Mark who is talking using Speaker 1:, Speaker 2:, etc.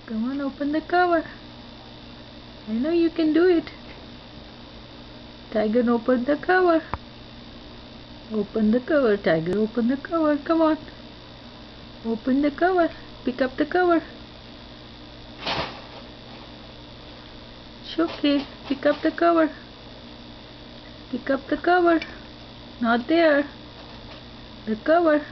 Speaker 1: Come on, open the cover. I know you can do it. Tiger, open the cover. Open the cover, Tiger, open the cover. Come on. Open the cover. Pick up the cover. It's okay. Pick up the cover. Pick up the cover. Not there. The cover.